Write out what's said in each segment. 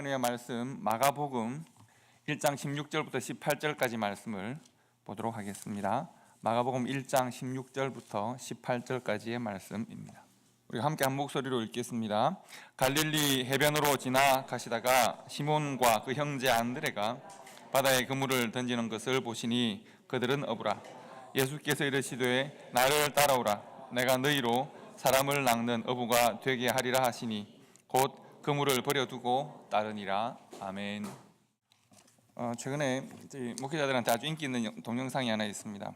하나님의 말씀 마가복음 1장 16절부터 18절까지 말씀을 보도록 하겠습니다. 마가복음 1장 16절부터 18절까지의 말씀입니다. 우리 함께 한 목소리로 읽겠습니다. 갈릴리 해변으로 지나가시다가 시몬과 그 형제 안드레가 바다에 그물을 던지는 것을 보시니 그들은 어부라. 예수께서 이르시되 나를 따라오라. 내가 너희로 사람을 낚는 어부가 되게 하리라 하시니 곧 그물을 버려두고 따르니라. 아멘. 최근에 목회자들한테 아주 인기 있는 동영상이 하나 있습니다.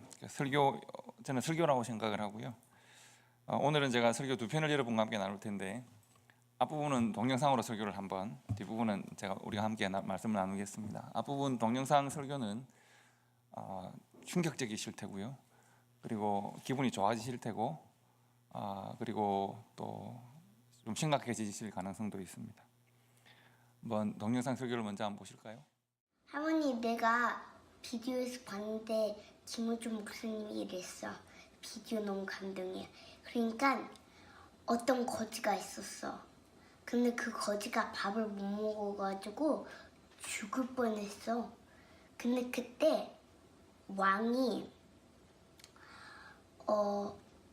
저는 설교라고 생각을 하고요. 오늘은 제가 설교 두 편을 여러분과 함께 나눌 텐데 앞부분은 동영상으로 설교를 한번, 뒷부분은 우리가 함께 말씀을 나누겠습니다. 앞부분 동영상 설교는 충격적이실 테고요. 그리고 기분이 좋아지실 테고, 그리고 또 좀 심각해지실 가능성도 있습니다. 한번 동영상 설교를 먼저 한번 보실까요? 할머니, 내가 비디오에서 봤는데 김호준 목사님이 이랬어. 비디오 너무 감동이야. 그러니까 어떤 거지가 있었어. 근데 그 거지가 밥을 못 먹어가지고 죽을 뻔했어. 근데 그때 왕이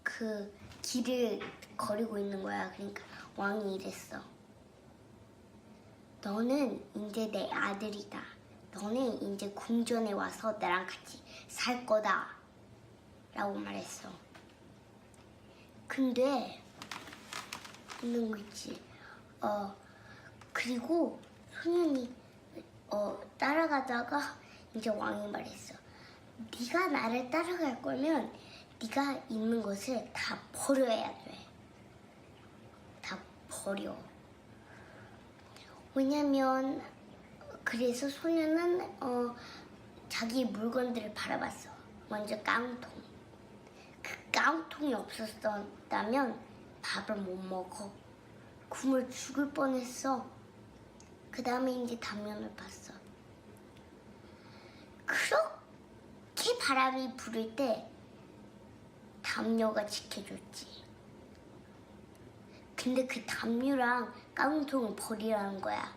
그 길을 거리고 있는 거야. 그러니까 왕이 이랬어. 너는 이제 내 아들이다. 너는 이제 궁전에 와서 나랑 같이 살 거다. 라고 말했어. 근데 있는 거 있지. 그리고 소년이 따라가다가 이제 왕이 말했어. 네가 나를 따라갈 거면 네가 있는 것을 다 버려야 돼. 다 버려. 왜냐면 그래서 소녀는 자기 물건들을 바라봤어. 먼저 깡통. 그 깡통이 없었다면 밥을 못 먹어. 굶어 죽을 뻔했어. 그 다음에 이제 담요를 봤어. 그렇게 바람이 불을 때 담요가 지켜줬지. 근데 그 담요랑 깡통을 버리라는 거야.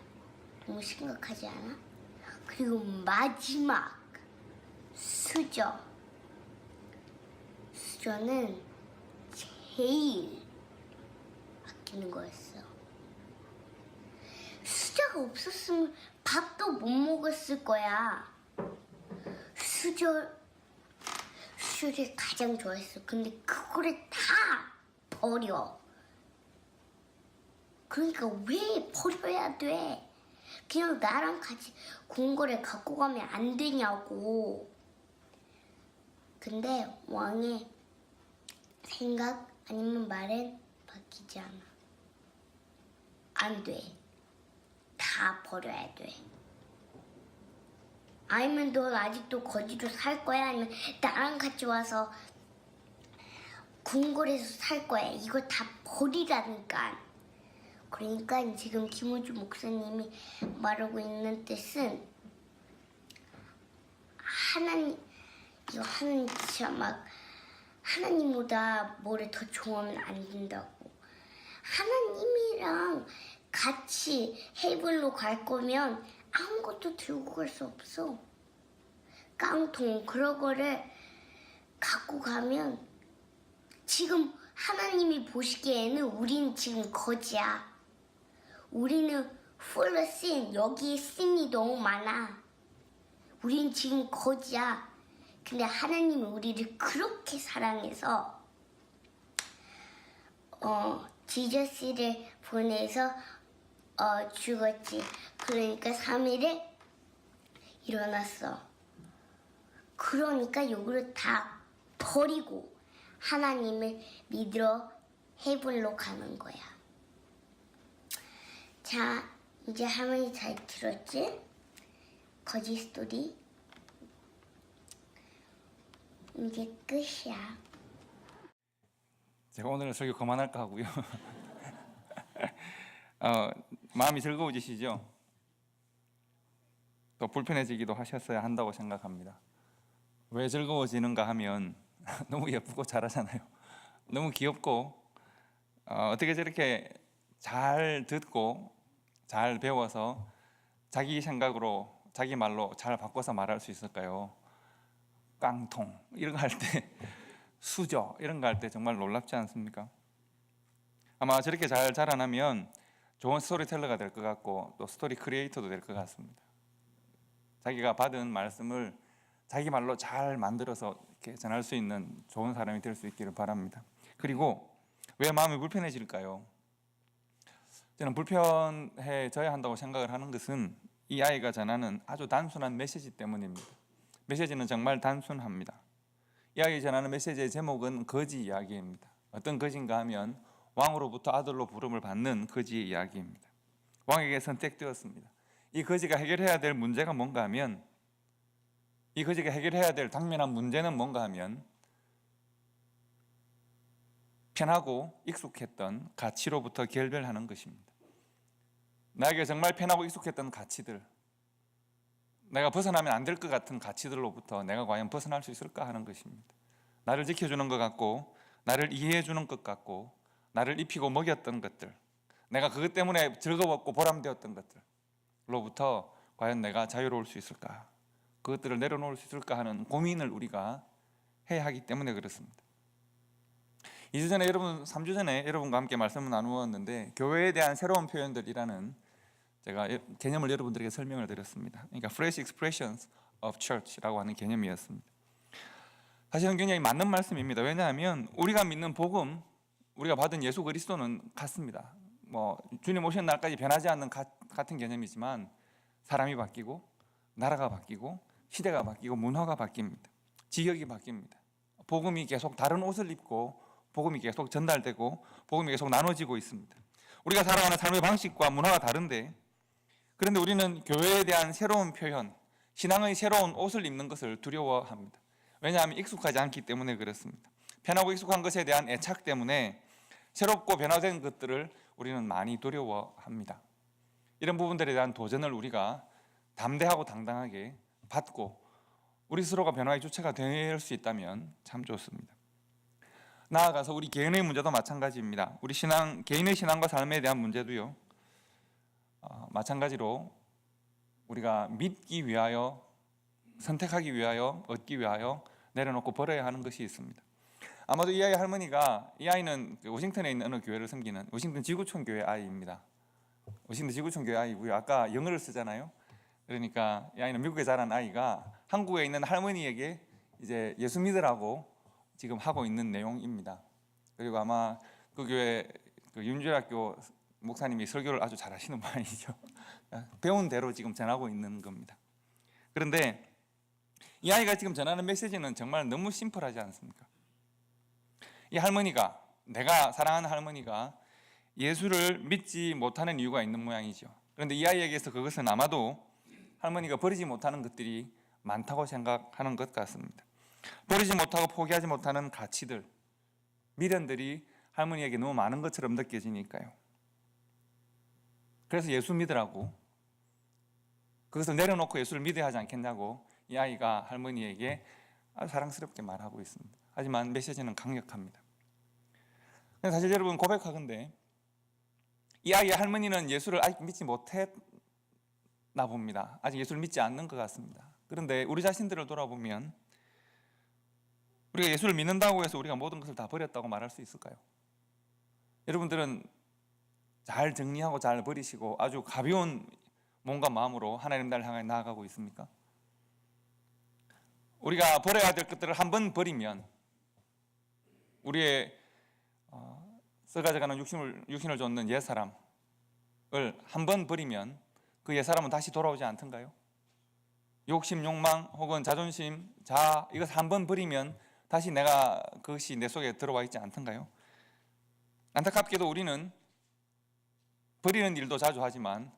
너무 심각하지 않아? 그리고 마지막 수저는 제일 아끼는 거였어. 수저가 없었으면 밥도 못 먹었을 거야. 수저를 가장 좋아했어. 근데 그거를 다 버려. 그러니까 왜 버려야 돼? 그냥 나랑 같이 궁궐에 갖고 가면 안 되냐고. 근데 왕의 생각 아니면 말은 바뀌지 않아. 안 돼. 다 버려야 돼. 아니면 넌 아직도 거지로 살 거야? 아니면 나랑 같이 와서 궁궐에서 살 거야? 이거 다 버리라니까. 그러니까 지금 김호준 목사님이 말하고 있는 뜻은 하나님 진짜 막 하나님보다 뭐를 더 좋아하면 안 된다고. 하나님이랑 같이 헤이븐로 갈 거면 아무것도 들고 갈 수 없어. 깡통 그런 거를 갖고 가면 지금 하나님이 보시기에는 우린 지금 거지야. 우리는 full of sin. 여기에 sin이 너무 많아. 우린 지금 거지야. 근데 하나님이 우리를 그렇게 사랑해서 지저스를 보내서 죽었지. 그러니까 3일에 일어났어. 그러니까 요거를 다 버리고 하나님을 믿으러 헤븐로 가는 거야. 자, 이제 할머니 잘 들었지? 거지 스토리. 이제 끝이야. 제가 오늘 설교 그만할까 하고요. 마음이 즐거워지시죠? 또 불편해지기도 하셨어야 한다고 생각합니다. 왜 즐거워지는가 하면 너무 예쁘고 잘하잖아요. 너무 귀엽고 어떻게 저렇게 잘 듣고 잘 배워서 자기 생각으로 자기 말로 잘 바꿔서 말할 수 있을까요? 깡통 이런 거 할 때, 수저 이런 거 할 때 정말 놀랍지 않습니까? 아마 저렇게 잘 자라나면 좋은 스토리텔러가 될 것 같고 또 스토리 크리에이터도 될 것 같습니다. 자기가 받은 말씀을 자기 말로 잘 만들어서 이렇게 전할 수 있는 좋은 사람이 될 수 있기를 바랍니다. 그리고 왜 마음이 불편해질까요? 저는 불편해져야 한다고 생각을 하는 것은 이 아이가 전하는 아주 단순한 메시지 때문입니다. 메시지는 정말 단순합니다. 이 아이가 전하는 메시지의 제목은 거지 이야기입니다. 어떤 거지인가 하면 왕으로부터 아들로 부름을 받는 거지의 이야기입니다. 왕에게 선택되었습니다. 이 거지가 해결해야 될 문제가 뭔가 하면, 이 거지가 해결해야 될 당면한 문제는 뭔가 하면 편하고 익숙했던 가치로부터 결별하는 것입니다. 나에게 정말 편하고 익숙했던 가치들, 내가 벗어나면 안 될 것 같은 가치들로부터 내가 과연 벗어날 수 있을까 하는 것입니다. 나를 지켜주는 것 같고, 나를 이해해 주는 것 같고, 나를 입히고 먹였던 것들, 내가 그것 때문에 즐거웠고 보람되었던 것들로부터 과연 내가 자유로울 수 있을까, 그것들을 내려놓을 수 있을까 하는 고민을 우리가 해야 하기 때문에 그렇습니다. 2주 전에 3주 전에 여러분과 함께 말씀을 나누었는데, 교회에 대한 새로운 표현들이라는 제가 개념을 여러분들에게 설명을 드렸습니다. 그러니까 Fresh Expressions of Church라고 하는 개념이었습니다. 사실은 굉장히 맞는 말씀입니다. 왜냐하면 우리가 믿는 복음, 우리가 받은 예수 그리스도는 같습니다. 주님 오시는 날까지 변하지 않는 같은 개념이지만 사람이 바뀌고 나라가 바뀌고 시대가 바뀌고 문화가 바뀝니다. 지역이 바뀝니다. 복음이 계속 다른 옷을 입고 복음이 계속 전달되고 복음이 계속 나눠지고 있습니다. 우리가 살아가는 삶의 방식과 문화가 다른데, 그런데 우리는 교회에 대한 새로운 표현, 신앙의 새로운 옷을 입는 것을 두려워합니다. 왜냐하면 익숙하지 않기 때문에 그렇습니다. 편하고 익숙한 것에 대한 애착 때문에 새롭고 변화된 것들을 우리는 많이 두려워합니다. 이런 부분들에 대한 도전을 우리가 담대하고 당당하게 받고 우리 스스로가 변화의 주체가 될 수 있다면 참 좋습니다. 나아가서 우리 개인의 문제도 마찬가지입니다. 우리 개인의 신앙과 삶에 대한 문제도요, 마찬가지로 우리가 믿기 위하여, 선택하기 위하여, 얻기 위하여 내려놓고 버려야 하는 것이 있습니다. 아마도 이 아이 할머니가, 이 아이는 워싱턴에 있는 어느 교회를 섬기는 워싱턴 지구촌 교회 아이입니다. 워싱턴 지구촌 교회 아이고요. 아까 영어를 쓰잖아요. 그러니까 이 아이는 미국에 자란 아이가 한국에 있는 할머니에게 이제 예수 믿으라고 지금 하고 있는 내용입니다. 그리고 아마 그 교회 윤주학교 목사님이 설교를 아주 잘하시는 분이죠. 배운 대로 지금 전하고 있는 겁니다. 그런데 이 아이가 지금 전하는 메시지는 정말 너무 심플하지 않습니까? 이 할머니가, 내가 사랑하는 할머니가 예수를 믿지 못하는 이유가 있는 모양이죠. 그런데 이 아이에게서 그것은 아마도 할머니가 버리지 못하는 것들이 많다고 생각하는 것 같습니다. 버리지 못하고 포기하지 못하는 가치들, 미련들이 할머니에게 너무 많은 것처럼 느껴지니까요. 그래서 예수 믿으라고, 그것을 내려놓고 예수를 믿어야 하지 않겠냐고 이 아이가 할머니에게 아주 사랑스럽게 말하고 있습니다. 하지만 메시지는 강력합니다. 사실 여러분, 고백하건대 이 아이의 할머니는 예수를 아직 믿지 못했나 봅니다. 아직 예수를 믿지 않는 것 같습니다. 그런데 우리 자신들을 돌아보면 우리가 예수를 믿는다고 해서 우리가 모든 것을 다 버렸다고 말할 수 있을까요? 여러분들은 잘 정리하고 잘 버리시고 아주 가벼운 몸과 마음으로 하나님 나라를 향해 나아가고 있습니까? 우리가 버려야 될 것들을 한번 버리면, 우리의 썩어져가는 육신을 쫓는 옛사람을 한번 버리면 그 옛사람은 다시 돌아오지 않던가요? 욕심, 욕망 혹은 자존심, 자아, 이것을 한번 버리면 다시 그것이 내 속에 들어와 있지 않던가요? 안타깝게도 우리는 버리는 일도 자주 하지만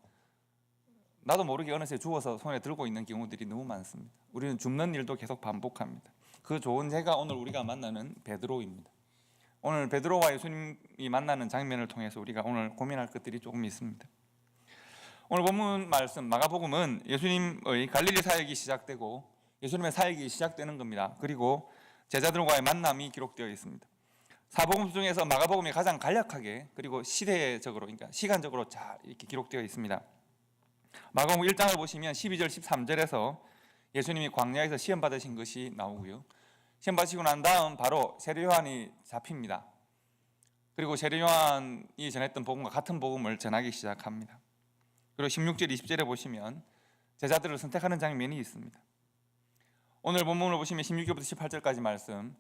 나도 모르게 어느새 죽어서 손에 들고 있는 경우들이 너무 많습니다. 우리는 죽는 일도 계속 반복합니다. 그 좋은 예가 오늘 우리가 만나는 베드로입니다. 오늘 베드로와 예수님이 만나는 장면을 통해서 우리가 오늘 고민할 것들이 조금 있습니다. 오늘 본문 말씀 마가복음은 예수님의 갈릴리 사역이 시작되고 예수님의 사역이 시작되는 겁니다. 그리고 제자들과의 만남이 기록되어 있습니다. 사복음 중에서 마가복음이 가장 간략하게, 그리고 시대적으로, 그러니까 시간적으로 잘 이렇게 기록되어 있습니다. 마가복음 1장을 보시면 12절 13절에서 예수님이 광야에서 시험 받으신 것이 나오고요. 시험 받으시고 난 다음 바로 세례 요한이 잡힙니다. 그리고 세례 요한이 전했던 복음과 같은 복음을 전하기 시작합니다. 그리고 16절 20절에 보시면 제자들을 선택하는 장면이 있습니다. 오늘 본문을 보시면 16절부터 18절까지 말씀,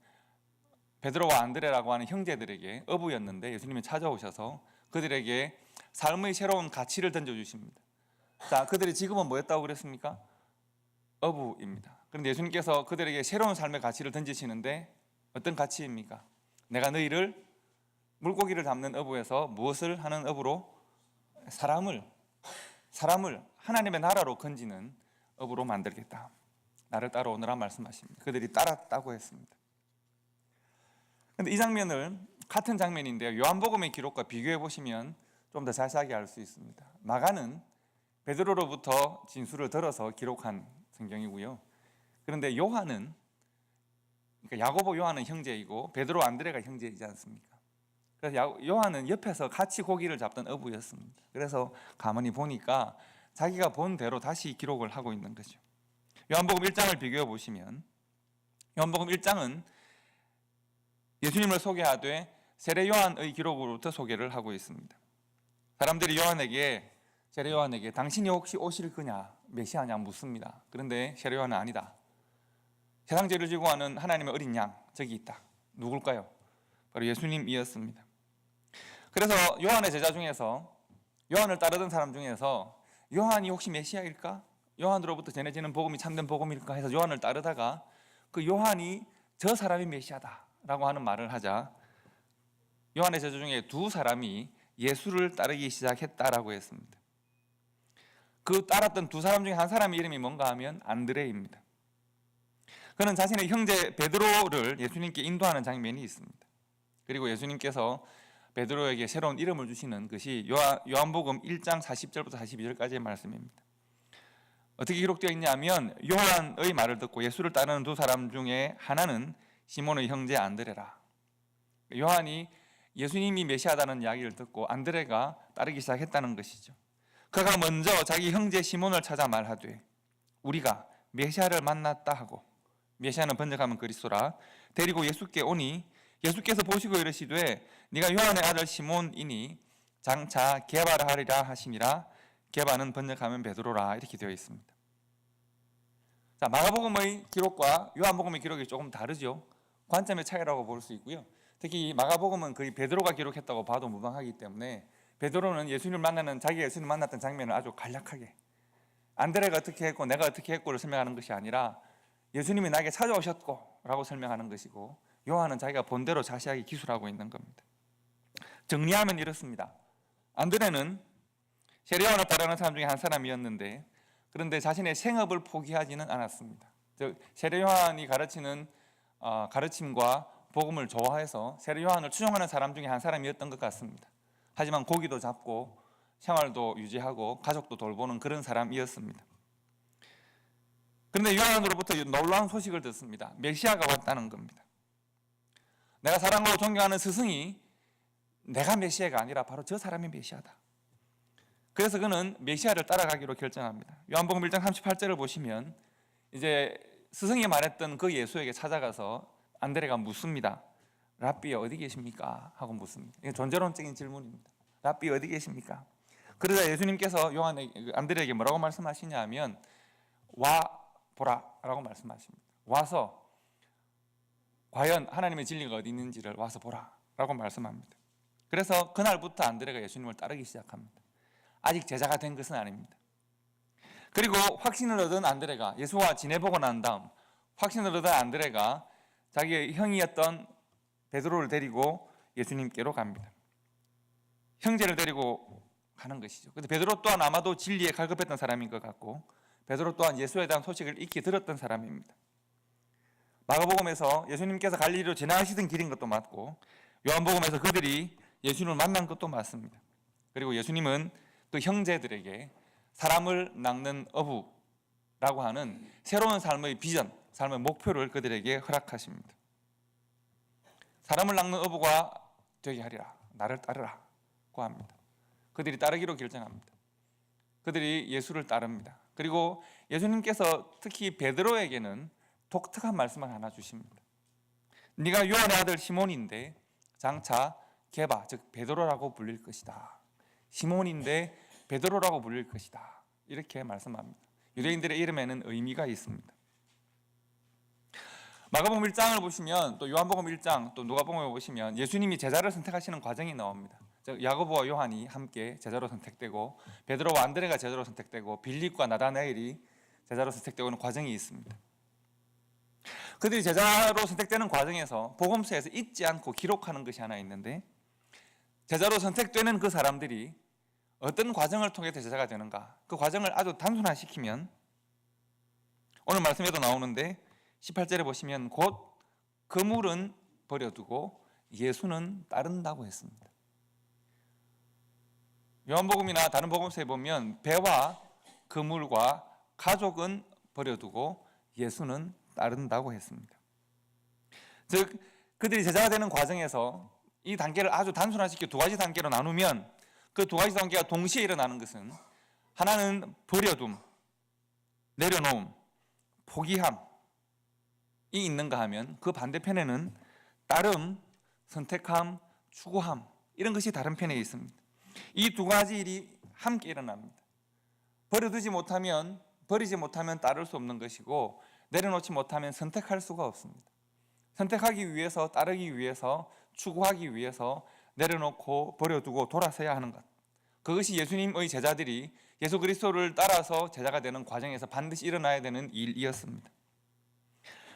베드로와 안드레라고 하는 형제들에게 어부였는데 예수님이 찾아오셔서 그들에게 삶의 새로운 가치를 던져주십니다. 자, 그들이 지금은 뭐였다고 그랬습니까? 어부입니다. 그런데 예수님께서 그들에게 새로운 삶의 가치를 던지시는데 어떤 가치입니까? 내가 너희를 물고기를 잡는 어부에서 무엇을 하는 어부로? 사람을 하나님의 나라로 건지는 어부로 만들겠다. 나를 따라오너라 말씀하십니다. 그들이 따랐다고 했습니다. 그런데 이 장면을 같은 장면인데요, 요한복음의 기록과 비교해 보시면 좀 더 자세하게 알 수 있습니다. 마가는 베드로로부터 진술을 들어서 기록한 성경이고요. 그런데 요한은, 그러니까 야고보 요한은 형제이고 베드로 안드레가 형제이지 않습니까? 그래서 요한은 옆에서 같이 고기를 잡던 어부였습니다. 그래서 가만히 보니까 자기가 본 대로 다시 기록을 하고 있는 거죠. 요한복음 1장을 비교해 보시면 요한복음 1장은 예수님을 소개하되 세례 요한의 기록으로부터 소개를 하고 있습니다. 사람들이 세례 요한에게 당신이 혹시 오실 거냐, 메시아냐 묻습니다. 그런데 세례 요한은 아니다. 세상 죄를 지고 하는 하나님의 어린 양 저기 있다. 누굴까요? 바로 예수님이었습니다. 그래서 요한의 제자 중에서, 요한을 따르던 사람 중에서 요한이 혹시 메시아일까? 요한으로부터 전해지는 복음이 참된 복음일까 해서 요한을 따르다가 그 요한이 저 사람이 메시아다라고 하는 말을 하자 요한의 제자 중에 두 사람이 예수를 따르기 시작했다라고 했습니다. 그 따랐던 두 사람 중에 한 사람의 이름이 뭔가 하면 안드레입니다. 그는 자신의 형제 베드로를 예수님께 인도하는 장면이 있습니다. 그리고 예수님께서 베드로에게 새로운 이름을 주시는 것이 요한복음 1장 40절부터 42절까지의 말씀입니다. 어떻게 기록되어 있냐면 요한의 말을 듣고 예수를 따르는 두 사람 중에 하나는 시몬의 형제 안드레라. 요한이 예수님이 메시아다는 이야기를 듣고 안드레가 따르기 시작했다는 것이죠. 그가 먼저 자기 형제 시몬을 찾아 말하되 우리가 메시아를 만났다 하고, 메시아는 번역하면 그리스도라, 데리고 예수께 오니 예수께서 보시고 이르시되 네가 요한의 아들 시몬이니 장차 게바라 하시니라. 게바는 번역하면 베드로라 이렇게 되어 있습니다. 자, 마가복음의 기록과 요한복음의 기록이 조금 다르죠. 관점의 차이라고 볼 수 있고요. 특히 마가복음은 거의 베드로가 기록했다고 봐도 무방하기 때문에 베드로는 자기가 예수님 만났던 장면을 아주 간략하게 안드레가 어떻게 했고 내가 어떻게 했고를 설명하는 것이 아니라 예수님이 나에게 찾아오셨고 라고 설명하는 것이고, 요한은 자기가 본대로 자세하게 기술하고 있는 겁니다. 정리하면 이렇습니다. 안드레는 세례 요한을 따르는 사람 중에 한 사람이었는데 그런데 자신의 생업을 포기하지는 않았습니다. 즉 세례 요한이 가르치는 가르침과 복음을 좋아해서 세례 요한을 추종하는 사람 중에 한 사람이었던 것 같습니다. 하지만 고기도 잡고 생활도 유지하고 가족도 돌보는 그런 사람이었습니다. 그런데 요한으로부터 놀라운 소식을 듣습니다. 메시아가 왔다는 겁니다. 내가 사랑하고 존경하는 스승이 내가 메시아가 아니라 바로 저 사람이 메시아다. 그래서 그는 메시아를 따라가기로 결정합니다. 요한복음 1장 38절을 보시면 이제 스승이 말했던 그 예수에게 찾아가서 안드레가 묻습니다. 랍비 어디 계십니까? 하고 묻습니다. 이게 존재론적인 질문입니다. 랍비 어디 계십니까? 그러자 예수님께서 안드레에게 뭐라고 말씀하시냐 하면 와 보라 라고 말씀하십니다. 와서 과연 하나님의 진리가 어디 있는지를 와서 보라 라고 말씀합니다. 그래서 그날부터 안드레가 예수님을 따르기 시작합니다. 아직 제자가 된 것은 아닙니다. 그리고 확신을 얻은 안드레가, 예수와 지내보고 난 다음 확신을 얻은 안드레가 자기의 형이었던 베드로를 데리고 예수님께로 갑니다. 형제를 데리고 가는 것이죠. 근데 베드로 또한 아마도 진리에 갈급했던 사람인 것 같고 베드로 또한 예수에 대한 소식을 익히 들었던 사람입니다. 마가복음에서 예수님께서 갈릴리로 지나가시던 길인 것도 맞고 요한복음에서 그들이 예수님을 만난 것도 맞습니다. 그리고 예수님은 그 형제들에게 사람을 낚는 어부라고 하는 새로운 삶의 비전, 삶의 목표를 그들에게 허락하십니다. 사람을 낚는 어부가 되게 하리라, 나를 따르라고 합니다. 그들이 따르기로 결정합니다. 그들이 예수를 따릅니다. 그리고 예수님께서 특히 베드로에게는 독특한 말씀을 하나 주십니다. 네가 요한의 아들 시몬인데 장차 게바, 즉 베드로라고 불릴 것이다. 시몬인데 베드로라고 불릴 것이다. 이렇게 말씀합니다. 유대인들의 이름에는 의미가 있습니다. 마가복음 1장을 보시면 또 요한복음 1장 또 누가복음을 보시면 예수님이 제자를 선택하시는 과정이 나옵니다. 즉 야고보와 요한이 함께 제자로 선택되고 베드로와 안드레가 제자로 선택되고 빌립과 나다나엘이 제자로 선택되는 과정이 있습니다. 그들이 제자로 선택되는 과정에서 복음서에서 잊지 않고 기록하는 것이 하나 있는데 제자로 선택되는 그 사람들이 어떤 과정을 통해서 제자가 되는가, 그 과정을 아주 단순화시키면 오늘 말씀에도 나오는데 18절에 보시면 곧 그물은 버려두고 예수는 따른다고 했습니다. 요한복음이나 다른 복음서에 보면 배와 그물과 가족은 버려두고 예수는 따른다고 했습니다. 즉 그들이 제자가 되는 과정에서 이 단계를 아주 단순화시켜 두 가지 단계로 나누면 그 두 가지 단계가 동시에 일어나는 것은 하나는 버려둠, 내려놓음, 포기함이 있는가 하면 그 반대편에는 따름, 선택함, 추구함 이런 것이 다른 편에 있습니다. 이 두 가지 일이 함께 일어납니다. 버리지 못하면 따를 수 없는 것이고 내려놓지 못하면 선택할 수가 없습니다. 선택하기 위해서, 따르기 위해서, 추구하기 위해서 내려놓고 버려두고 돌아서야 하는 것, 그것이 예수님의 제자들이 예수 그리스도를 따라서 제자가 되는 과정에서 반드시 일어나야 되는 일이었습니다.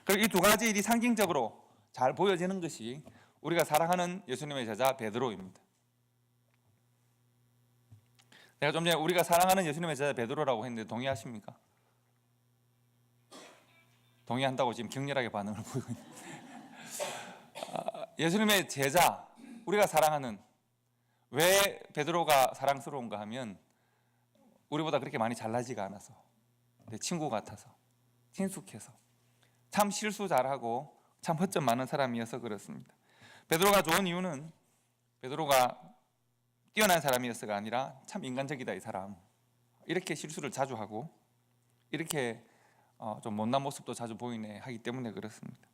그리고 이 두 가지 일이 상징적으로 잘 보여지는 것이 우리가 사랑하는 예수님의 제자 베드로입니다. 제가 좀 전에 우리가 사랑하는 예수님의 제자 베드로라고 했는데 동의하십니까? 동의한다고 지금 격렬하게 반응을 보이고 있는 예수님의 제자, 우리가 사랑하는, 왜 베드로가 사랑스러운가 하면 우리보다 그렇게 많이 잘나지가 않아서, 내 친구 같아서, 친숙해서, 참 실수 잘하고 참 허점 많은 사람이어서 그렇습니다. 베드로가 좋은 이유는 베드로가 뛰어난 사람이어서가 아니라 참 인간적이다 이 사람, 이렇게 실수를 자주 하고 이렇게 좀 못난 모습도 자주 보이네 하기 때문에 그렇습니다.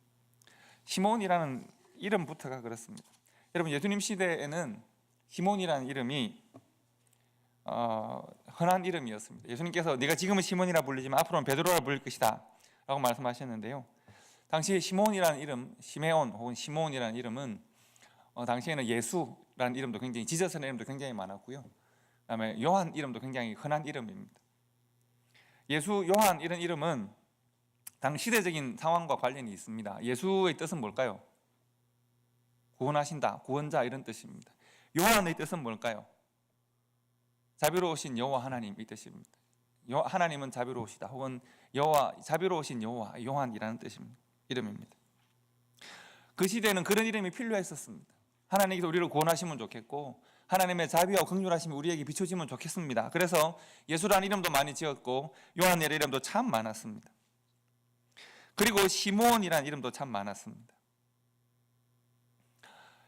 시몬이라는 이름부터가 그렇습니다. 여러분 예수님 시대에는 시몬이라는 이름이 흔한 이름이었습니다. 예수님께서 네가 지금은 시몬이라 불리지만 앞으로는 베드로라 불릴 것이다 라고 말씀하셨는데요. 당시 시몬이라는 이름, 시메온 혹은 시몬이라는 이름은 당시에는 예수라는 이름도 굉장히, 지저스라는 이름도 굉장히 많았고요. 그다음에 요한 이름도 굉장히 흔한 이름입니다. 예수, 요한 이런 이름은 당 시대적인 상황과 관련이 있습니다. 예수의 뜻은 뭘까요? 구원하신다, 구원자 이런 뜻입니다. 요한의 뜻은 뭘까요? 자비로우신 여호와 하나님 이 뜻입니다. 하나님은 자비로우시다 혹은 여호와, 자비로우신 여호와, 요한이라는 뜻입니다. 이름입니다. 그 시대에는 그런 이름이 필요했었습니다. 하나님께서 우리를 구원하시면 좋겠고 하나님의 자비와 긍휼하심이 우리에게 비춰지면 좋겠습니다. 그래서 예수라는 이름도 많이 지었고 요한이라는 이름도 참 많았습니다. 그리고 시몬이라는 이름도 참 많았습니다.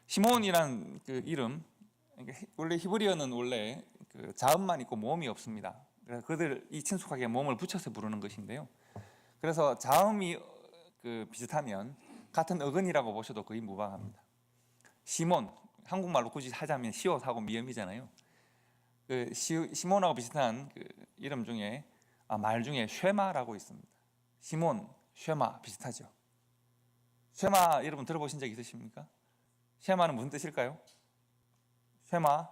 시몬이라는 그 이름, 원래 히브리어는 원래 그 자음만 있고 모음이 없습니다. 그래서 그들이 친숙하게 모음을 붙여서 부르는 것인데요. 그래서 자음이 비슷하면 같은 어근이라고 보셔도 거의 무방합니다. 시몬, 한국말로 굳이 하자면 시옷하고 미음이잖아요. 그 시몬하고 비슷한 그 이름 중에 말 중에 쉐마라고 있습니다. 시몬, 쉐마 비슷하죠. 쉐마 여러분 들어보신 적 있으십니까? 쉐마는 무슨 뜻일까요? 쉐마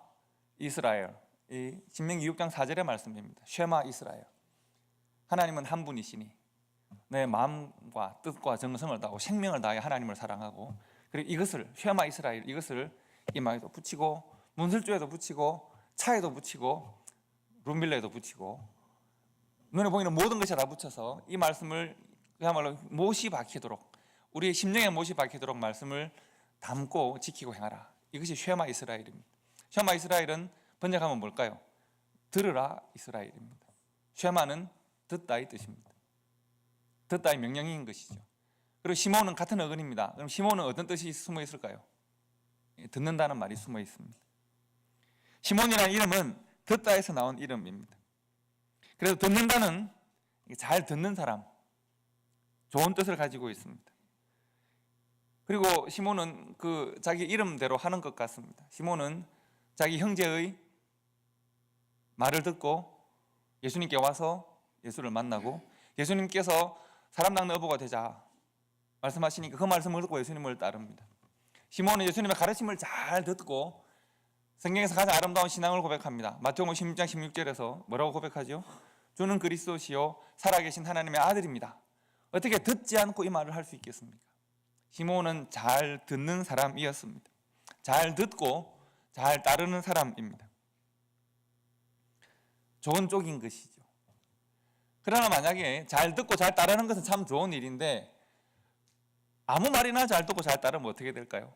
이스라엘, 이 신명기 6장 4절의 말씀입니다. 쉐마 이스라엘, 하나님은 한 분이시니 내 마음과 뜻과 정성을 다하고 생명을 다해 하나님을 사랑하고, 그리고 이것을 쉐마 이스라엘, 이것을 이마에도 붙이고 문설주에도 붙이고 차에도 붙이고 룸빌레에도 붙이고 눈에 보이는 모든 것에 다 붙여서 이 말씀을 그야말로 못이 박히도록, 우리의 심령에 못이 박히도록 말씀을 담고 지키고 행하라. 이것이 쉐마 이스라엘입니다. 쉐마 이스라엘은 번역하면 뭘까요? 들으라 이스라엘입니다. 쉐마는 듣다의 뜻입니다. 듣다의 명령인 것이죠. 그리고 시몬은 같은 어근입니다. 그럼 시몬은 어떤 뜻이 숨어 있을까요? 듣는다는 말이 숨어 있습니다. 시몬이라는 이름은 듣다에서 나온 이름입니다. 그래서 듣는다는 잘 듣는 사람, 좋은 뜻을 가지고 있습니다. 그리고 시몬은 그 자기 이름대로 하는 것 같습니다. 시몬은 자기 형제의 말을 듣고 예수님께 와서 예수를 만나고, 예수님께서 사람 낚는 어부가 되자 말씀하시니까 그 말씀을 듣고 예수님을 따릅니다. 시몬은 예수님의 가르침을 잘 듣고 성경에서 가장 아름다운 신앙을 고백합니다. 마태복음 16장 16절에서 뭐라고 고백하죠? 주는 그리스도시요 살아계신 하나님의 아들입니다. 어떻게 듣지 않고 이 말을 할 수 있겠습니까? 시몬은 잘 듣는 사람이었습니다. 잘 듣고 잘 따르는 사람입니다. 좋은 쪽인 것이죠. 그러나 만약에 잘 듣고 잘 따르는 것은 참 좋은 일인데, 아무 말이나 잘 듣고 잘 따르면 어떻게 될까요?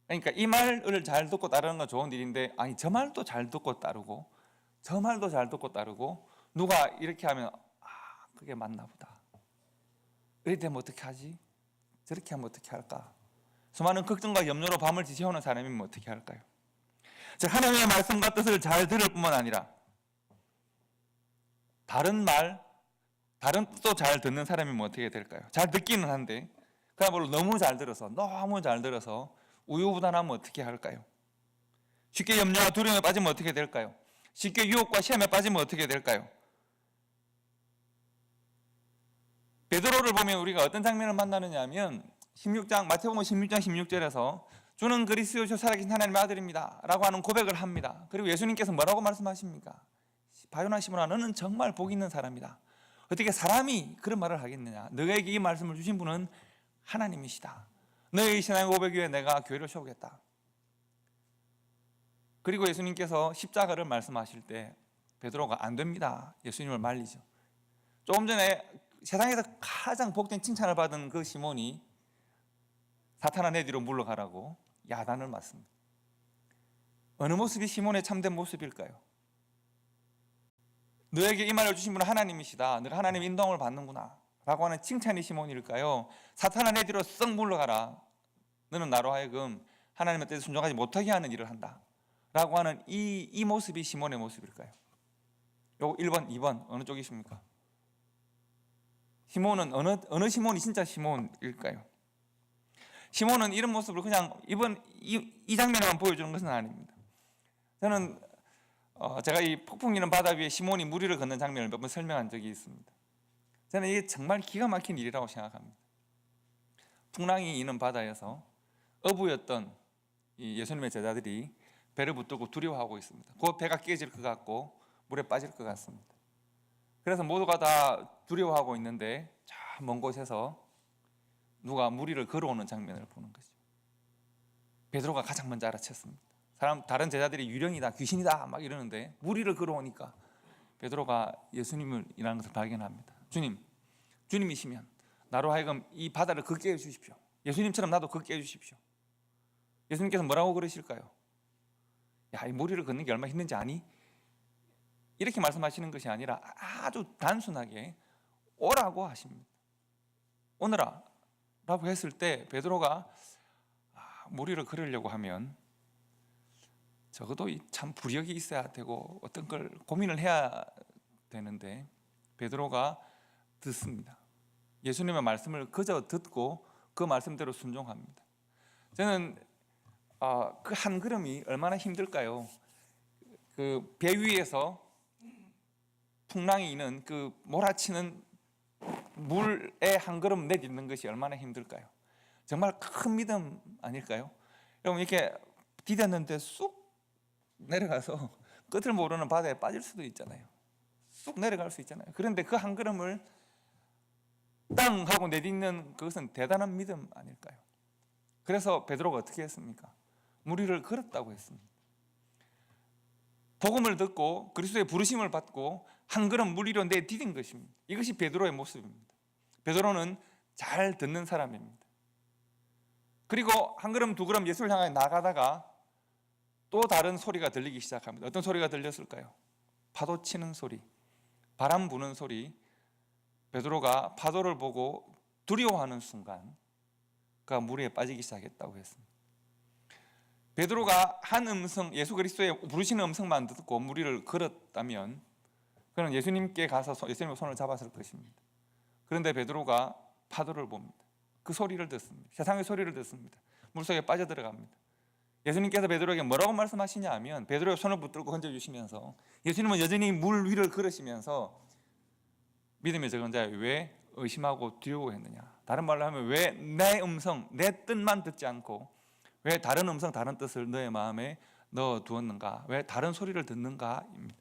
그러니까 이 말을 잘 듣고 따르는 건 좋은 일인데, 아니 저 말도 잘 듣고 따르고 저 말도 잘 듣고 따르고, 누가 이렇게 하면 그게 맞나 보다, 이렇게 되면 어떻게 하지? 저렇게 하면 어떻게 할까? 수많은 걱정과 염려로 밤을 지새우는 사람이면 어떻게 할까요? 즉 하나님의 말씀과 뜻을 잘 들을 뿐만 아니라 다른 말, 다른 뜻도 잘 듣는 사람이면 어떻게 될까요? 잘 듣기는 한데 그야말로 너무 잘 들어서 우유부단하면 어떻게 할까요? 쉽게 염려와 두려움에 빠지면 어떻게 될까요? 쉽게 유혹과 시험에 빠지면 어떻게 될까요? 베드로를 보면 우리가 어떤 장면을 만나느냐 하면 마태복음 16장 16절에서 주는 그리스도시요 살아계신 하나님의 아들입니다 라고 하는 고백을 합니다. 그리고 예수님께서 뭐라고 말씀하십니까? 바요나 시몬아, 너는 정말 복 있는 사람이다. 어떻게 사람이 그런 말을 하겠느냐? 너에게 이 말씀을 주신 분은 하나님이시다. 너의 신앙의 고백 위에 내가 교회를 세우겠다. 그리고 예수님께서 십자가를 말씀하실 때 베드로가 안 됩니다, 예수님을 말리죠. 조금 전에 세상에서 가장 복된 칭찬을 받은 그 시몬이 사탄아 내 뒤로 물러가라고 야단을 맞습니다. 어느 모습이 시몬의 참된 모습일까요? 너에게 이 말을 주신 분은 하나님이시다, 너가 하나님의 인도함을 받는구나 라고 하는 칭찬이 시몬일까요? 사탄아 내 뒤로 썩 물러가라, 너는 나로 하여금 하나님의 뜻에 순종하지 못하게 하는 일을 한다 라고 하는 이 모습이 시몬의 모습일까요? 요거 1번, 2번 어느 쪽이십니까? 시몬은 어느 시몬이 진짜 시몬일까요? 시몬은 이런 모습을 그냥 이 장면에만 보여주는 것은 아닙니다. 저는 제가 이 폭풍 이는 바다 위에 시몬이 무리를 걷는 장면을 몇 번 설명한 적이 있습니다. 저는 이게 정말 기가 막힌 일이라고 생각합니다. 풍랑이 이는 바다에서 어부였던 이 예수님의 제자들이 배를 붙들고 두려워하고 있습니다. 곧 배가 깨질 것 같고 물에 빠질 것 같습니다. 그래서 모두가 다 두려워하고 있는데 저 먼 곳에서 누가 무리를 걸어오는 장면을 보는 거죠. 베드로가 가장 먼저 알아챘습니다. 다른 제자들이 유령이다, 귀신이다 막 이러는데 무리를 걸어오니까 베드로가 예수님이라는 것을 발견합니다. 주님이시면 나로 하여금 이 바다를 걷게 해주십시오. 예수님처럼 나도 걷게 해주십시오. 예수님께서 뭐라고 그러실까요? 야, 이 무리를 걷는 게 얼마나 힘든지 아니? 이렇게 말씀하시는 것이 아니라 아주 단순하게 오라고 하십니다. 오너라 라고 했을 때 베드로가 무리를 걸으려고 하면 적어도 참 부력이 있어야 되고 어떤 걸 고민을 해야 되는데 베드로가 듣습니다. 예수님의 말씀을 그저 듣고 그 말씀대로 순종합니다. 저는 그 한 걸음이 얼마나 힘들까요? 그 배 위에서 풍랑이 있는 그 몰아치는 물에 한 걸음 내딛는 것이 얼마나 힘들까요? 정말 큰 믿음 아닐까요? 여러분 이렇게 디뎠는데 쑥 내려가서 끝을 모르는 바다에 빠질 수도 있잖아요. 쑥 내려갈 수 있잖아요. 그런데 그 한 걸음을 땅 하고 내딛는 그것은 대단한 믿음 아닐까요? 그래서 베드로가 어떻게 했습니까? 무리를 걸었다고 했습니다. 복음을 듣고 그리스도의 부르심을 받고 한 걸음 물 위로 내디딘 것입니다. 이것이 베드로의 모습입니다. 베드로는 잘 듣는 사람입니다. 그리고 한 걸음 두 걸음 예수를 향해 나가다가 또 다른 소리가 들리기 시작합니다. 어떤 소리가 들렸을까요? 파도 치는 소리, 바람 부는 소리. 베드로가 파도를 보고 두려워하는 순간 그가 물에 빠지기 시작했다고 했습니다. 베드로가 한 음성, 예수 그리스도의 부르시는 음성만 듣고 무리를 걸었다면 그는 예수님께 가서 예수님의 손을 잡았을 것입니다. 그런데 베드로가 파도를 봅니다. 그 소리를 듣습니다. 세상의 소리를 듣습니다. 물속에 빠져들어갑니다. 예수님께서 베드로에게 뭐라고 말씀하시냐 하면 베드로의 손을 붙들고 건져주시면서 예수님은 여전히 물 위를 걸으시면서 믿음의 적은 자여 왜 의심하고 두려워했느냐. 다른 말로 하면 왜 내 음성, 내 뜻만 듣지 않고 왜 다른 음성, 다른 뜻을 너의 마음에 넣어두었는가. 왜 다른 소리를 듣는가입니다.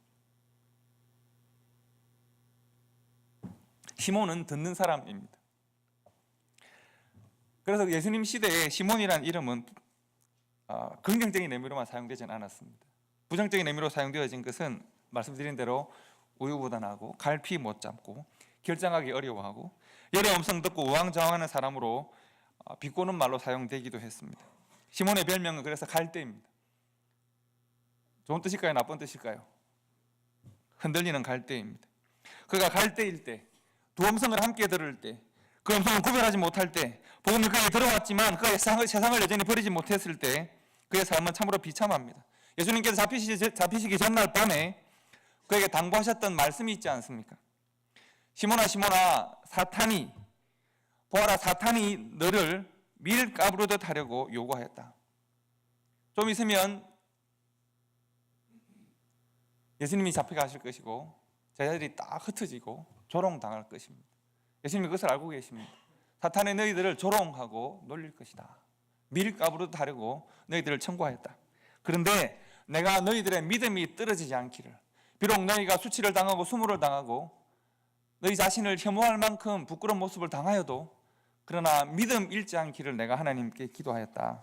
시몬은 듣는 사람입니다. 그래서 예수님 시대에 시몬이라는 이름은 긍정적인 의미로만 사용되지는 않았습니다. 부정적인 의미로 사용되어진 것은 말씀드린 대로 우유부단하고 갈피 못 잡고 결정하기 어려워하고 열의 음성 듣고 우왕좌왕하는 사람으로 비꼬는 말로 사용되기도 했습니다. 시몬의 별명은 그래서 갈대입니다. 좋은 뜻일까요? 나쁜 뜻일까요? 흔들리는 갈대입니다. 그가 갈대일 때, 두 음성을 함께 들을 때, 그 음성을 구별하지 못할 때, 복음이 그에게 들어왔지만 그가 세상을 여전히 버리지 못했을 때 그의 삶은 참으로 비참합니다. 예수님께서 잡히시기 전날 밤에 그에게 당부하셨던 말씀이 있지 않습니까? 시몬아 시몬아 사탄이 보아라 사탄이 너를 밀가부르듯 하려고 요구하였다. 좀 있으면 예수님이 잡혀가실 것이고 제자들이 딱 흩어지고 조롱당할 것입니다. 예수님이 그것을 알고 계십니다. 사탄의 너희들을 조롱하고 놀릴 것이다. 밀가부르듯 하려고 너희들을 청구하였다. 그런데 내가 너희들의 믿음이 떨어지지 않기를, 비록 너희가 수치를 당하고 수모를 당하고 너희 자신을 혐오할 만큼 부끄러운 모습을 당하여도 그러나 믿음 잃지 않기를 내가 하나님께 기도하였다.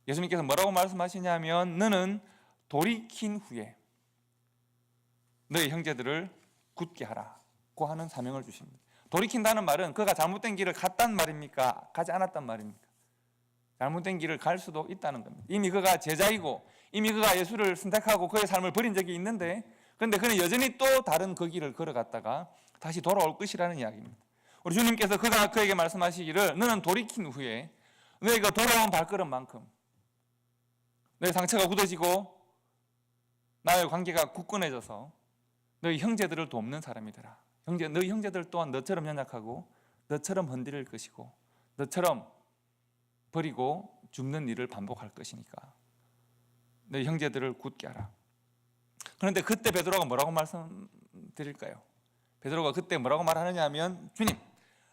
예수님께서 뭐라고 말씀하시냐면 너는 돌이킨 후에 너희 형제들을 굳게 하라고 하는 사명을 주십니다. 돌이킨다는 말은 그가 잘못된 길을 갔단 말입니까? 가지 않았단 말입니까? 잘못된 길을 갈 수도 있다는 겁니다. 이미 그가 제자이고 이미 그가 예수를 선택하고 그의 삶을 버린 적이 있는데 그런데 그는 여전히 또 다른 그 길을 걸어갔다가 다시 돌아올 것이라는 이야기입니다. 우리 주님께서 그가 그에게 말씀하시기를 너는 돌이킨 후에 너희가 돌아온 발걸음만큼 너희 상처가 굳어지고 나의 관계가 굳건해져서 너희 형제들을 돕는 사람이 되라. 너희 형제들 또한 너처럼 연약하고 너처럼 흔들릴 것이고 너처럼 버리고 죽는 일을 반복할 것이니까 너희 형제들을 굳게 하라. 그런데 그때 베드로가 뭐라고 말씀드릴까요? 베드로가 그때 뭐라고 말하느냐 하면 주님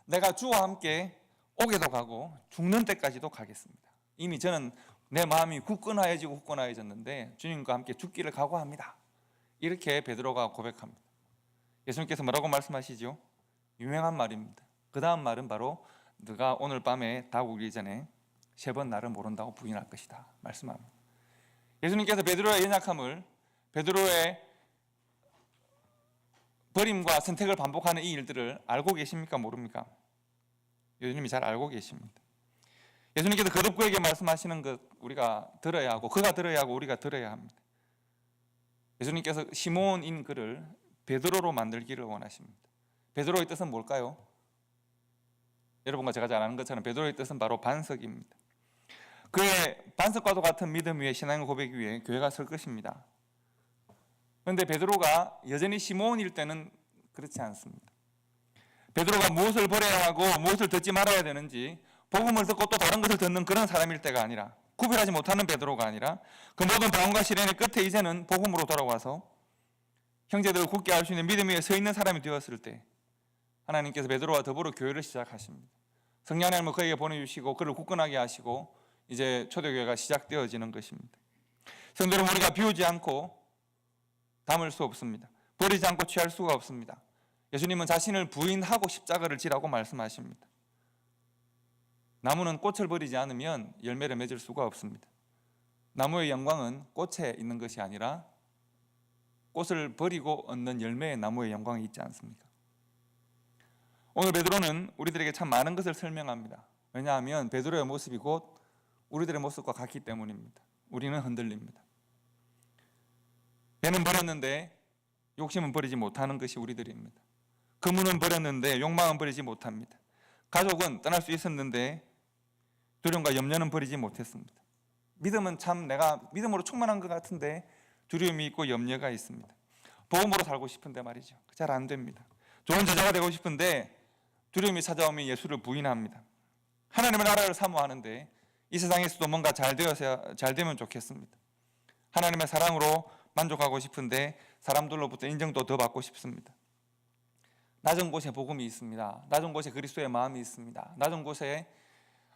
내가 주와 함께 옥에도 가고 죽는 때까지도 가겠습니다. 이미 저는 내 마음이 굳건해졌는데 주님과 함께 죽기를 각오합니다. 이렇게 베드로가 고백합니다. 예수님께서 뭐라고 말씀하시죠? 유명한 말입니다. 그 다음 말은 바로 네가 오늘 밤에 닭 울기 전에 3번 나를 모른다고 부인할 것이다 말씀합니다. 예수님께서 베드로의 연약함을, 베드로의 버림과 선택을 반복하는 이 일들을 알고 계십니까? 모릅니까? 예수님이 잘 알고 계십니다. 예수님께서 거듭 그에게 말씀하시는 것 우리가 들어야 하고 그가 들어야 하고 우리가 들어야 합니다. 예수님께서 시몬인 그를 베드로로 만들기를 원하십니다. 베드로의 뜻은 뭘까요? 여러분과 제가 잘 아는 것처럼 베드로의 뜻은 바로 반석입니다. 그의 반석과도 같은 믿음 위에 신앙의 고백 위에 교회가 설 것입니다. 그런데 베드로가 여전히 시몬일 때는 그렇지 않습니다. 베드로가 무엇을 버려야 하고 무엇을 듣지 말아야 되는지 복음을 듣고 또 다른 것을 듣는 그런 사람일 때가 아니라 구별하지 못하는 베드로가 아니라 그 모든 방황과 시련의 끝에 이제는 복음으로 돌아와서 형제들을 굳게 할 수 있는 믿음 위에 서 있는 사람이 되었을 때 하나님께서 베드로와 더불어 교회를 시작하십니다. 성령 하나님을 그에게 보내주시고 그를 굳건하게 하시고 이제 초대교회가 시작되어지는 것입니다. 성도 여러분, 우리가 비우지 않고 담을 수 없습니다. 버리지 않고 취할 수가 없습니다. 예수님은 자신을 부인하고 십자가를 지라고 말씀하십니다. 나무는 꽃을 버리지 않으면 열매를 맺을 수가 없습니다. 나무의 영광은 꽃에 있는 것이 아니라 꽃을 버리고 얻는 열매의 나무의 영광이 있지 않습니까? 오늘 베드로는 우리들에게 참 많은 것을 설명합니다. 왜냐하면 베드로의 모습이 곧 우리들의 모습과 같기 때문입니다. 우리는 흔들립니다. 배는 버렸는데 욕심은 버리지 못하는 것이 우리들입니다. 금은은 버렸는데 욕망은 버리지 못합니다. 가족은 떠날 수 있었는데 두려움과 염려는 버리지 못했습니다. 믿음은 참 내가 믿음으로 충만한 것 같은데 두려움이 있고 염려가 있습니다. 복음으로 살고 싶은데 말이죠. 잘 안 됩니다. 좋은 제자가 되고 싶은데 두려움이 찾아오면 예수를 부인합니다. 하나님의 나라를 사모하는데 이 세상에서도 뭔가 잘 되면 좋겠습니다. 하나님의 사랑으로 만족하고 싶은데 사람들로부터 인정도 더 받고 싶습니다. 낮은 곳에 복음이 있습니다. 낮은 곳에 그리스도의 마음이 있습니다. 낮은 곳에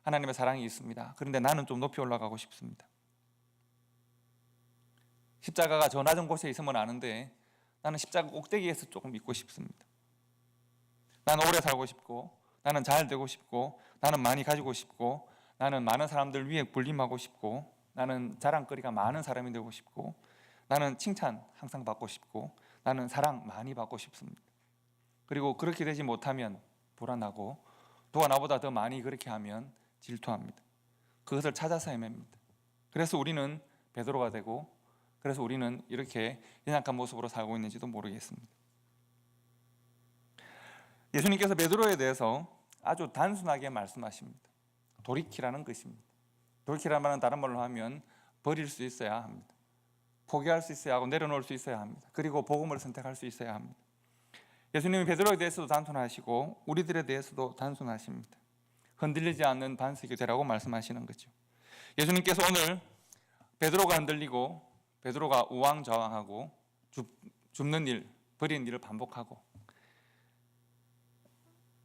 하나님의 사랑이 있습니다. 그런데 나는 좀 높이 올라가고 싶습니다. 십자가가 저 낮은 곳에 있으면 아는데 나는 십자가 꼭대기에서 조금 있고 싶습니다. 나는 오래 살고 싶고, 나는 잘 되고 싶고, 나는 많이 가지고 싶고, 나는 많은 사람들 위에 군림하고 싶고, 나는 자랑거리가 많은 사람이 되고 싶고, 나는 칭찬 항상 받고 싶고, 나는 사랑 많이 받고 싶습니다. 그리고 그렇게 되지 못하면 불안하고, 누가 나보다 더 많이 그렇게 하면 질투합니다. 그것을 찾아서 헤맵니다. 그래서 우리는 베드로가 되고, 그래서 우리는 이렇게 연약한 모습으로 살고 있는지도 모르겠습니다. 예수님께서 베드로에 대해서 아주 단순하게 말씀하십니다. 돌이키라는 것입니다. 돌이키라는 말은 다른 말로 하면 버릴 수 있어야 합니다. 포기할 수 있어야 하고 내려놓을 수 있어야 합니다. 그리고 복음을 선택할 수 있어야 합니다. 예수님이 베드로에 대해서도 단순하시고 우리들에 대해서도 단순하십니다. 흔들리지 않는 반석이 되라고 말씀하시는 거죠. 예수님께서 오늘 베드로가 흔들리고 베드로가 우왕좌왕하고 줍는 일, 버리는 일을 반복하고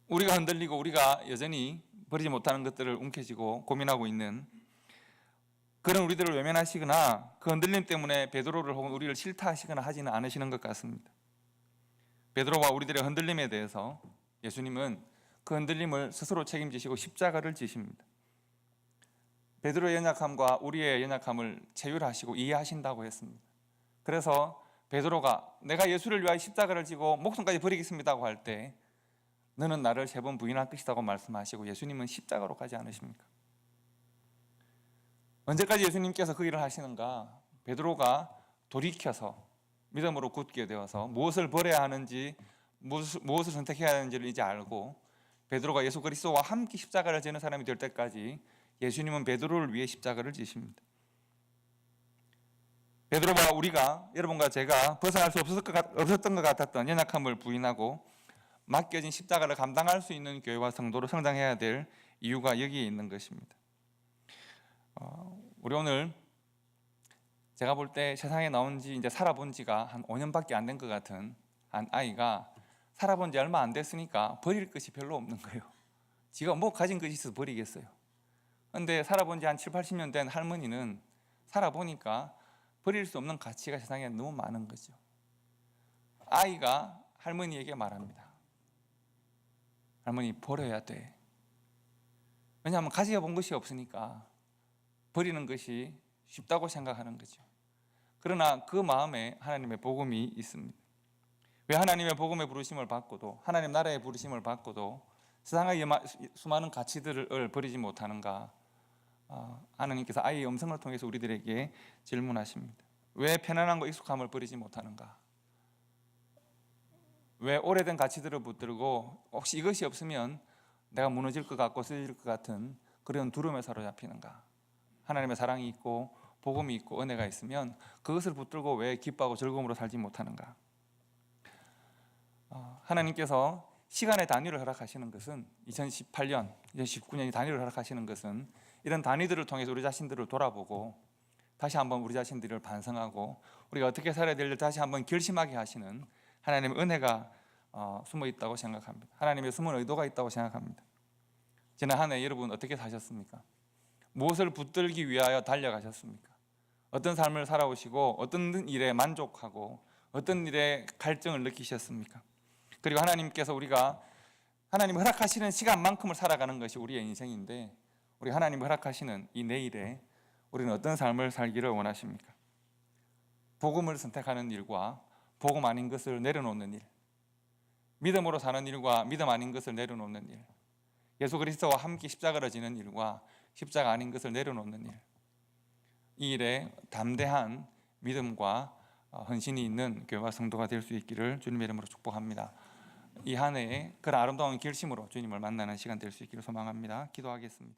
우리가 흔들리고 우리가 여전히 버리지 못하는 것들을 움켜쥐고 고민하고 있는 그런 우리들을 외면하시거나 그 흔들림 때문에 베드로를 혹은 우리를 싫다하시거나 하지는 않으시는 것 같습니다. 베드로와 우리들의 흔들림에 대해서 예수님은 그 흔들림을 스스로 책임지시고 십자가를 지십니다. 베드로의 연약함과 우리의 연약함을 체휼하시고 이해하신다고 했습니다. 그래서 베드로가 내가 예수를 위하여 십자가를 지고 목숨까지 버리겠습니다고 할 때 너는 나를 3번 부인할 것이라고 말씀하시고 예수님은 십자가로 가지 않으십니까? 언제까지 예수님께서 그 일을 하시는가? 베드로가 돌이켜서 믿음으로 굳게 되어서 무엇을 버려야 하는지 무엇을 선택해야 하는지를 이제 알고 베드로가 예수 그리스도와 함께 십자가를 지는 사람이 될 때까지 예수님은 베드로를 위해 십자가를 지십니다. 베드로와 우리가 여러분과 제가 벗어날 수 없었던 것 같았던 연약함을 부인하고 맡겨진 십자가를 감당할 수 있는 교회와 성도로 성장해야 될 이유가 여기에 있는 것입니다. 우리 오늘 제가 볼 때 세상에 나온 지 이제 살아본 지가 한 5년밖에 안 된 것 같은 한 아이가 살아본 지 얼마 안 됐으니까 버릴 것이 별로 없는 거예요. 지가 뭐 가진 것이 있어서 버리겠어요. 그런데 살아본 지 한 7, 80년 된 할머니는 살아보니까 버릴 수 없는 가치가 세상에 너무 많은 거죠. 아이가 할머니에게 말합니다. 할머니 버려야 돼. 왜냐하면 가져본 것이 없으니까 버리는 것이 쉽다고 생각하는 거죠. 그러나 그 마음에 하나님의 복음이 있습니다. 왜 하나님의 복음의 부르심을 받고도 하나님 나라의 부르심을 받고도 세상의 수많은 가치들을 버리지 못하는가? 하나님께서 아이의 음성을 통해서 우리들에게 질문하십니다. 왜 편안함과 익숙함을 버리지 못하는가? 왜 오래된 가치들을 붙들고 혹시 이것이 없으면 내가 무너질 것 같고 쓰러질 것 같은 그런 두려움에 사로잡히는가? 하나님의 사랑이 있고 복음이 있고 은혜가 있으면 그것을 붙들고 왜 기뻐하고 즐거움으로 살지 못하는가? 하나님께서 시간의 단위를 허락하시는 것은 2018년, 2019년이 단위를 허락하시는 것은 이런 단위들을 통해서 우리 자신들을 돌아보고 다시 한번 우리 자신들을 반성하고 우리가 어떻게 살아야 될지 다시 한번 결심하게 하시는 하나님의 은혜가 숨어 있다고 생각합니다. 하나님의 숨은 의도가 있다고 생각합니다. 지난 한 해 여러분 어떻게 사셨습니까? 무엇을 붙들기 위하여 달려가셨습니까? 어떤 삶을 살아오시고 어떤 일에 만족하고 어떤 일에 갈증을 느끼셨습니까? 그리고 하나님께서 우리가 하나님이 허락하시는 시간만큼을 살아가는 것이 우리의 인생인데 우리 하나님이 허락하시는 이 내일에 우리는 어떤 삶을 살기를 원하십니까? 복음을 선택하는 일과 복음 아닌 것을 내려놓는 일, 믿음으로 사는 일과 믿음 아닌 것을 내려놓는 일, 예수 그리스도와 함께 십자가를 지는 일과 십자가 아닌 것을 내려놓는 일, 이 일에 담대한 믿음과 헌신이 있는 교회와 성도가 될 수 있기를 주님의 이름으로 축복합니다. 이 한 해에 그런 아름다운 결심으로 주님을 만나는 시간 될 수 있기를 소망합니다. 기도하겠습니다.